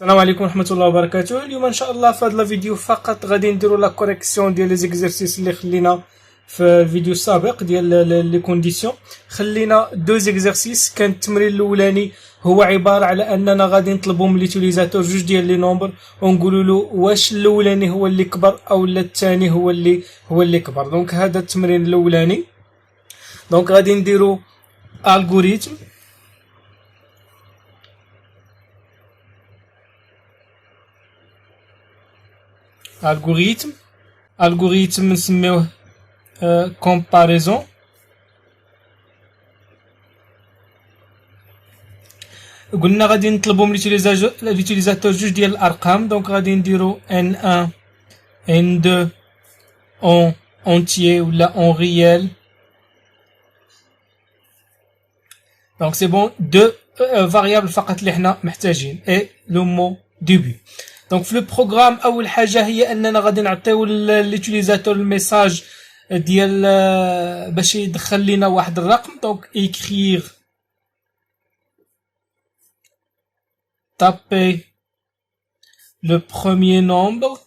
السلام عليكم ورحمة الله وبركاته. اليوم ان شاء الله في هذا الفيديو فقط غادي نديرو لا كوريكسيون ديال لي زيكزرسيس اللي خلينا في الفيديو السابق ديال لي كونديسيون. خلينا دو زيكزرسيس. كان التمرين الاولاني هو عبارة على اننا غادي نطلبوا من ليوتيليزاتور جوج ديال لي نومبر ونقولوا له واش الاولاني هو اللي كبر او الثاني هو اللي كبر. دونك هذا التمرين الاولاني. دونك غادي نديرو الغوريثم. الغوريثم نسميوه كومباريزون. قلنا غادي نطلبوا من ليوتيليزاتور جوج ديال الارقام. دونك غادي نديرو N1 N2 en entier ولا en réel. دونك سي بون دو فاريابل فقط اللي حنا محتاجين اي لو مو ديبي. دونك في لو بروغرام اول حاجه هي اننا غادي نعطيو ليوتيليزاتور الميساج ديال باش يدخل لنا واحد الرقم. دونك écrire taper le premier nombre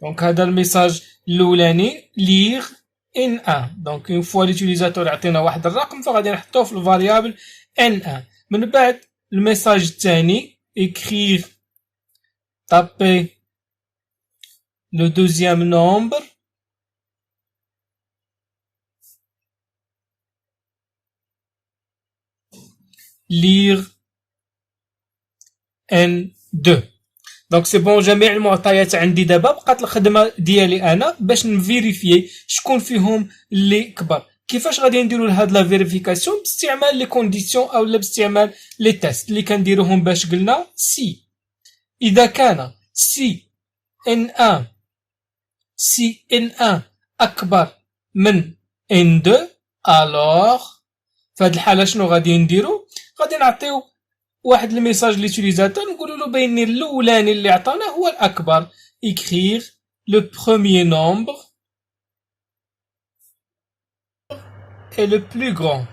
دونك هذا الميساج الاولاني lire N1. دونك اون فوا ليوتيليزاتور يعطينا واحد الرقم فغادي نحطوه في الفاريابل N1. من بعد الميساج الثاني écrire taper le deuxième nombre lire N2. دونك سي بون جميع المعطيات عندي. دابا بقات الخدمه ديالي انا باش نفيريفيي شكون فيهم اللي كبر. كيفاش غادي نديرو لهاد لا فيريفيكاسيون؟ باستعمال لي كونديسيون او باستعمال لي تيست اللي كنديروهم باش قلنا سي اذا كان سي ان1 اكبر من ان2 الوغ في هاد الحاله شنو غادي نديرو؟ غادي نعطيو واحد الميساج ليوتيليزاتور نقولوا له بين الاولاني اللي عطانا هو الاكبر. écrire le premier nombre est le plus grand.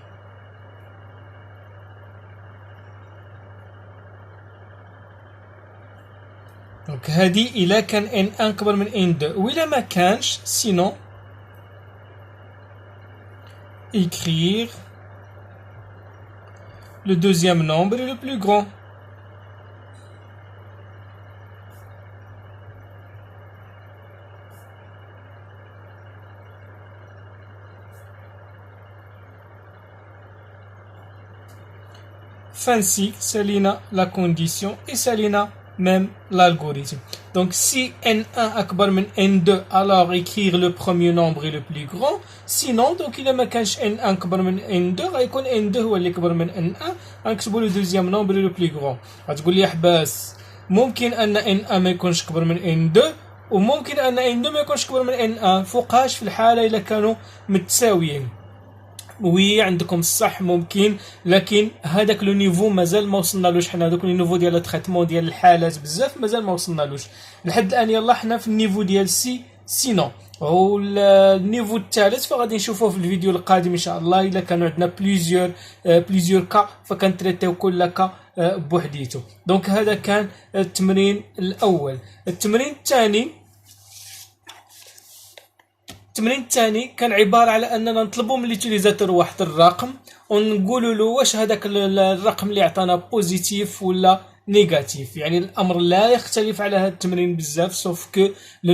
دونك هادي الا كان n1 اكبر من n2 وإلا ما كانش sinon écrire le deuxième nombre est le plus grand. Ainsi, salina la condition et salina même l'algorithme. Donc si n1 أكبر من n2 alors écrire le premier nombre est le plus grand. Sinon donc إلا ما كانش n1 أكبر من n2 غيكون n2 هو اللي كبر من n1 غنكتبوا le deuxième nombre est le plus grand. غتقول لي حباس ممكن ان n1 ما يكونش كبر من n2 وممكن ان n2 ما يكونش كبر من n1. فوقاش في الحالة إلا كانوا متساويين. وي عندكم الصح ممكن لكن هذاك لو نيفو مازال ما وصلنالوش. حنا هذوك لو نيفو ديال التريتمون ديال الحالات بزاف مازال ما وصلنالوش لحد الان. يلا حنا في النيفو ديال سي سينو والنيفو الثالث فغادي نشوفوه في الفيديو القادم ان شاء الله. الا كانوا عندنا بليزيور كا فكنتريتيو كل كا بوحديته. دونك هذا كان التمرين الاول. التمرين الثاني كان عبارة على أننا نطلبوا من ليوتيليزاتور واحد الرقم ونقولوا له واش هذاك الرقم اللي عطانا بوزيتيف ولا نيجاتيف. يعني الأمر لا يختلف على هذا التمرين بزاف سوف كو لو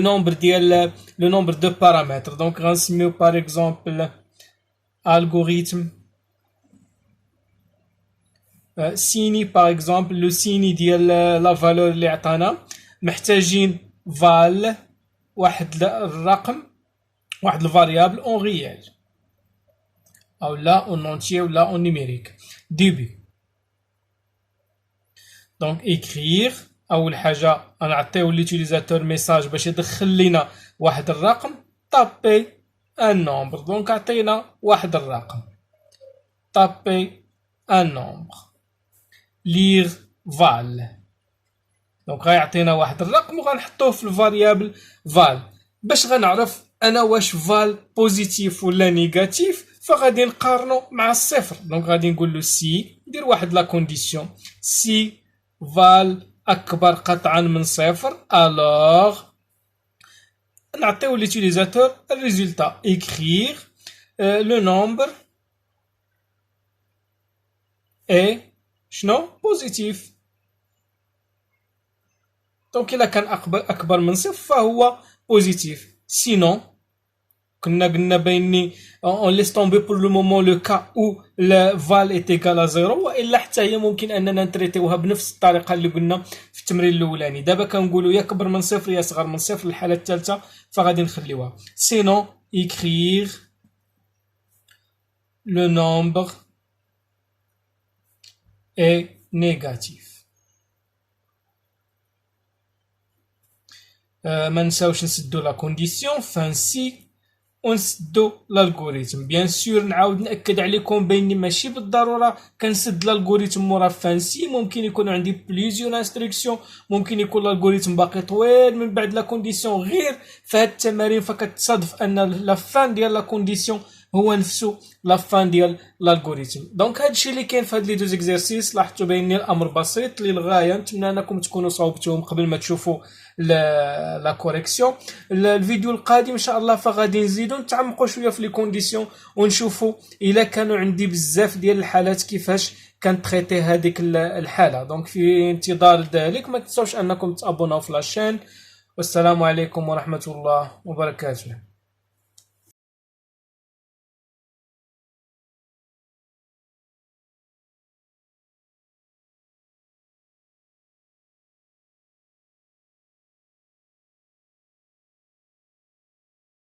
نومبر دو بارامتر. دونك غنسميو باغ اكزومبل الغوريثم سيني باغ اكزومبل. لو سيني ديال لا فالور اللي عطانا محتاجين فال واحد الرقم واحد الفاريابل اون ريال او لا اون اونتيي ولا اون نيميريك ديبي. دونك écrire اول حاجه غنعطيو ليوتيليزاتور ميساج باش يدخل لينا واحد الرقم. طابي ان نومبر. دونك عطينا واحد الرقم طابي ان نومبر لير فال. دونك غيعطينا واحد الرقم وغنحطوه في الفاريابل فال. باش غنعرف انا واش فال بوزيتيف ولا نيجاتيف فغادي نقارنو مع الصفر. دونك غادي نقول له سي ندير واحد لا كونديسيون سي فال اكبر قطعا من صفر الوغ نعطيو ليوتيليزاتور الريزولتا écrire لو نومبر اي شنو بوزيتيف. دونك الا كان اكبر من صفر فهو بوزيتيف. سينون كنا قلنا بيني on laisse tomber pour le moment le cas où le val est égal à 0 والا حتى هي ممكن اننا نتريتيوها بنفس الطريقه اللي قلنا في التمرين الاولاني. دابا كنقولوا يا كبر من صفر يا صغر من صفر. الحاله الثالثه فغادي نخليوها sinon écrire le nombre est négatif. ما نساوش نسدو لا كونديسيون فان سي ونسدو الالغوريثم. بيان سور نعاود ناكد عليكم باني ماشي بالضروره كنسد الالغوريثم مورا فانسي، ممكن يكون عندي بليزيور انستركسيون، ممكن يكون الالغوريثم باقي طويل من بعد لا كونديسيون. غير في هاد التمارين فكتصادف ان لا فان ديال لا كونديسيون هو نفسه لا فان ديال الالغوريثم. دونك هادشي اللي كاين في هاد لي دو زيكزارسيس. لاحظتوا باني الامر بسيط للغايه، نتمنى انكم تكونوا صوبتوهم قبل ما تشوفوا لا كوريكسيون. الفيديو القادم ان شاء الله فغادي نزيدو نتعمقوا شويه في لي كونديسيون ونشوفوا الا كانوا عندي بزاف ديال الحالات كيفاش كنتريتي هذيك الحاله. دونك في انتظار ذلك ما تنساوش انكم تابوناو في لاشين. والسلام عليكم ورحمه الله وبركاته.